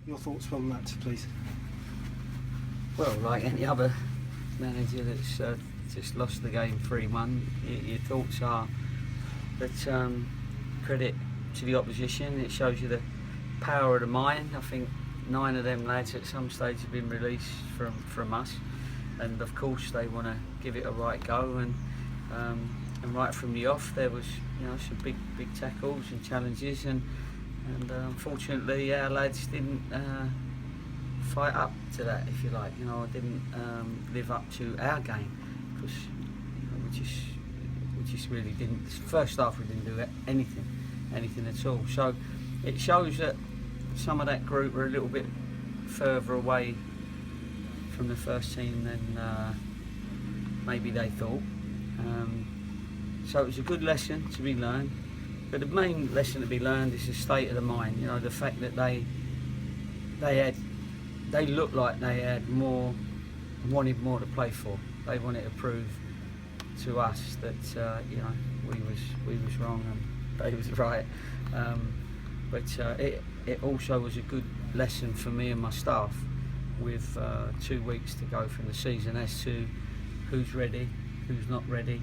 Your thoughts on that, please. Well, like any other manager that's just lost the game 3-1, your thoughts are that credit to the opposition. It shows you the power of the mind. I think 9 of them lads at some stage have been released from us, and of course they want to give it a right go. And right from the off, there was some big tackles and challenges, and unfortunately our lads didn't fight up to that, if you like. Didn't live up to our game, because we just really didn't. First half we didn't do anything at all. So it shows that some of that group were a little bit further away from the first team than maybe they thought. So it was a good lesson to be learned. But the main lesson to be learned is the state of the mind. The fact that they looked like they had more, wanted more to play for. They wanted to prove to us that we was wrong and they was right. But it also was a good lesson for me and my staff, with 2 weeks to go from the season, as to who's ready, who's not ready.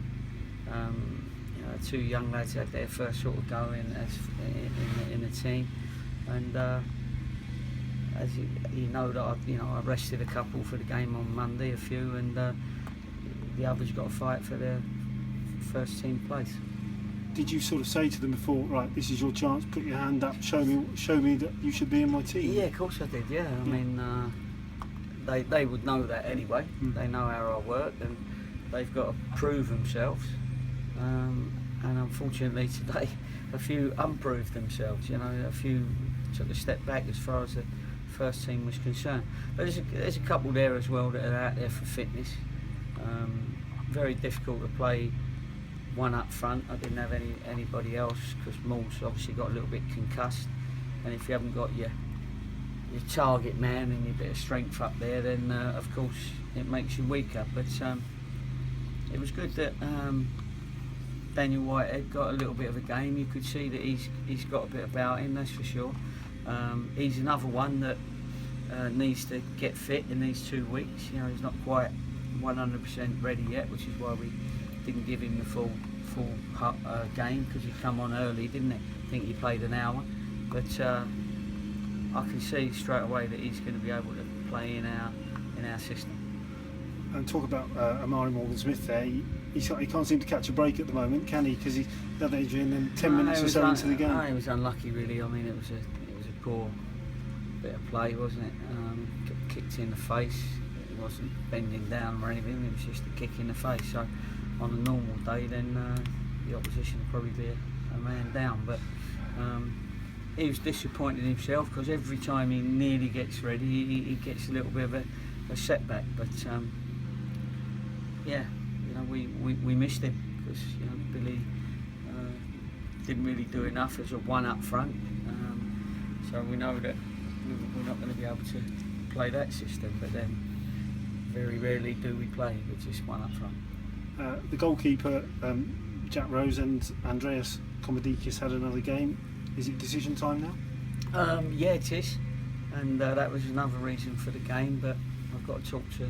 2 young lads had their first sort of go in the team, and as you know that I rested a couple for the game on Monday, a few, and the others got to fight for their first team place. Did you sort of say to them before, right, this is your chance, put your hand up, show me that you should be in my team? Yeah, of course I did. Yeah, I mean, they would know that anyway. They know how I work, and they've got to prove themselves. And unfortunately today, a few unproved themselves. A few took a step back as far as the first team was concerned. But there's a couple there as well that are out there for fitness. Very difficult to play one up front. I didn't have anybody else, because Moore's obviously got a little bit concussed, and if you haven't got your target man and your bit of strength up there, then of course it makes you weaker. But it was good that Daniel Whitehead got a little bit of a game. You could see that he's got a bit about him, that's for sure. He's another one that needs to get fit in these 2 weeks. He's not quite 100% ready yet, which is why we didn't give him the full game, because he come on early, didn't he? I think he played an hour, but I can see straight away that he's going to be able to play in our system. And talk about Amari Morgan-Smith there. He can't seem to catch a break at the moment, can he? Because he had an injury and then 10 minutes or so into the game. He was unlucky, really. I mean, it was a poor bit of play, wasn't it? Kicked in the face. It wasn't bending down or anything. It was just a kick in the face. So on a normal day, then the opposition would probably be a man down. But he was disappointed in himself, because every time he nearly gets ready, he gets a little bit of a setback. But we missed him, because Billy didn't really do enough as a one up front. So we know that we're not going to be able to play that system. But then very rarely do we play with just one up front. The goalkeeper, Jack Rose, and Andreas Komodikis had another game. Is it decision time now? Yeah, it is, and that was another reason for the game. But I've got to talk to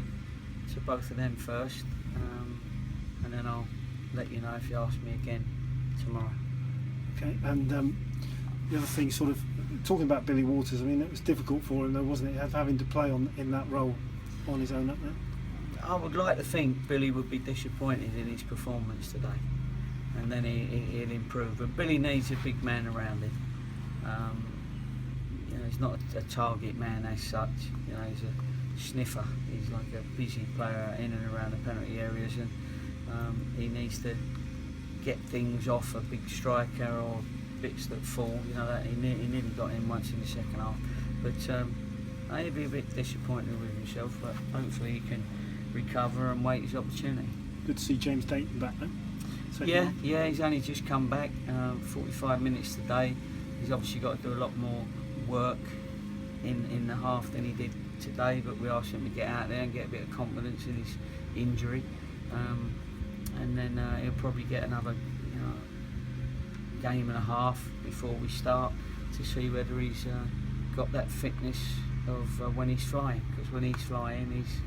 both of them first, and then I'll let you know if you ask me again tomorrow. Okay, and the other thing, sort of talking about Billy Waters, I mean, it was difficult for him though, wasn't it, having to play in that role on his own up there? I would like to think Billy would be disappointed in his performance today, and then he'll improve. But Billy needs a big man around him. He's not a target man as such. He's a sniffer. He's like a busy player in and around the penalty areas, and he needs to get things off a big striker or bits that fall. That he nearly got in once in the second half. But he'll be a bit disappointed with himself. But hopefully he can recover and wait his opportunity. Good to see James Dayton back then. Yeah, he's only just come back. 45 minutes today. He's obviously got to do a lot more work in the half than he did today, but we asked him to get out there and get a bit of confidence in his injury, and then he'll probably get another game and a half before we start, to see whether he's got that fitness of when he's flying, because when he's flying he's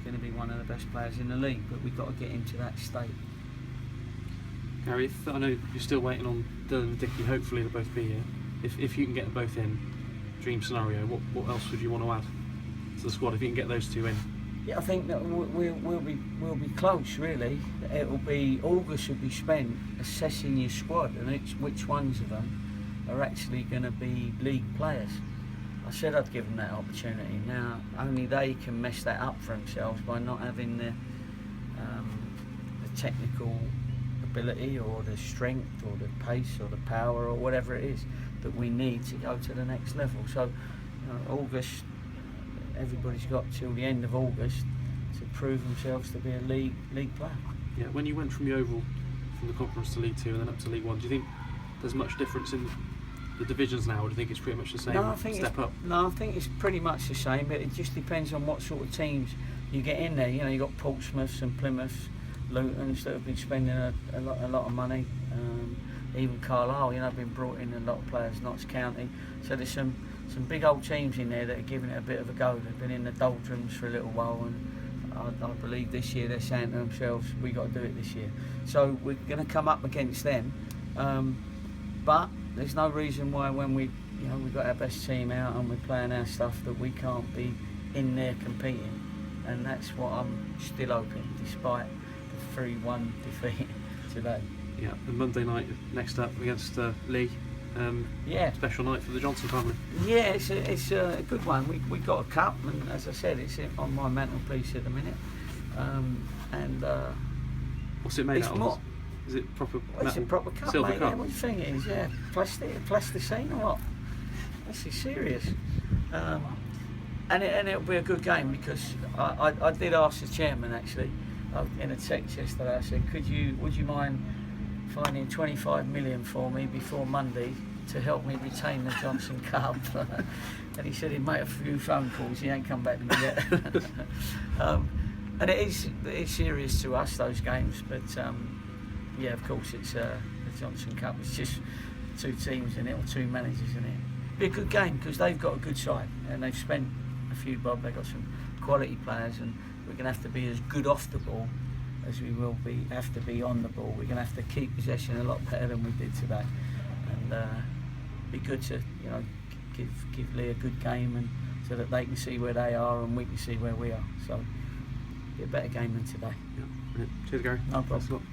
going to be one of the best players in the league, but we've got to get him to that state. Gary, I know you're still waiting on Dylan and Dickie, hopefully they'll both be here. If you can get them both in, dream scenario, what else would you want to add to the squad if you can get those two in? Yeah, I think that we'll be close, really. It'll be, August will be spent assessing your squad and which ones of them are actually going to be league players. I said I'd give them that opportunity. Now, only they can mess that up for themselves by not having the technical ability or the strength or the pace or the power or whatever it is that we need to go to the next level. So, August, everybody's got till the end of August to prove themselves to be a league player. Yeah, when you went from the Oval, from the Conference to League 2 and then up to League 1, do you think there's much difference in the divisions now, or do you think it's pretty much the same step up? No, I think it's pretty much the same, but it just depends on what sort of teams you get in there. You know, you've got Portsmouths and Plymouths, Lutons that have been spending a lot of money. Even Carlisle, you know, have been brought in a lot of players, Notts County. So there's some big old teams in there that are giving it a bit of a go. They've been in the doldrums for a little while, and I believe this year they're saying to themselves, we got to do it this year. So we're going to come up against them, but there's no reason why when we've got our best team out and we're playing our stuff that we can't be in there competing, and that's what I'm still hoping, despite the 3-1 defeat today. Yeah, and Monday night next up against Lee. Special night for the Johnson family. Yeah, it's a good one. We got a cup, and as I said, it's on my mantelpiece at the minute. What's it made out of? Is it proper? Well, it's a proper cup, silver mate. cup? Yeah, what do you think it is? Yeah, plasticine or what? This is serious. And it'll be a good game, because I did ask the chairman actually in a text yesterday. I said, would you mind finding 25 million for me before Monday to help me retain the Johnson Cup? And he said he'd make a few phone calls. He ain't come back to me yet. And it's serious to us, those games, but yeah, of course it's the Johnson Cup. It's just two teams in it, or two managers in it. Be a good game, because they've got a good side and they've spent a few bob. They've got some quality players, and we're going to have to be as good off the ball as we have to be on the ball. We're going to have to keep possession a lot better than we did today, and be good to give Lee a good game, and so that they can see where they are and we can see where we are. So be a better game than today. Yeah. Cheers, Gary. No problem.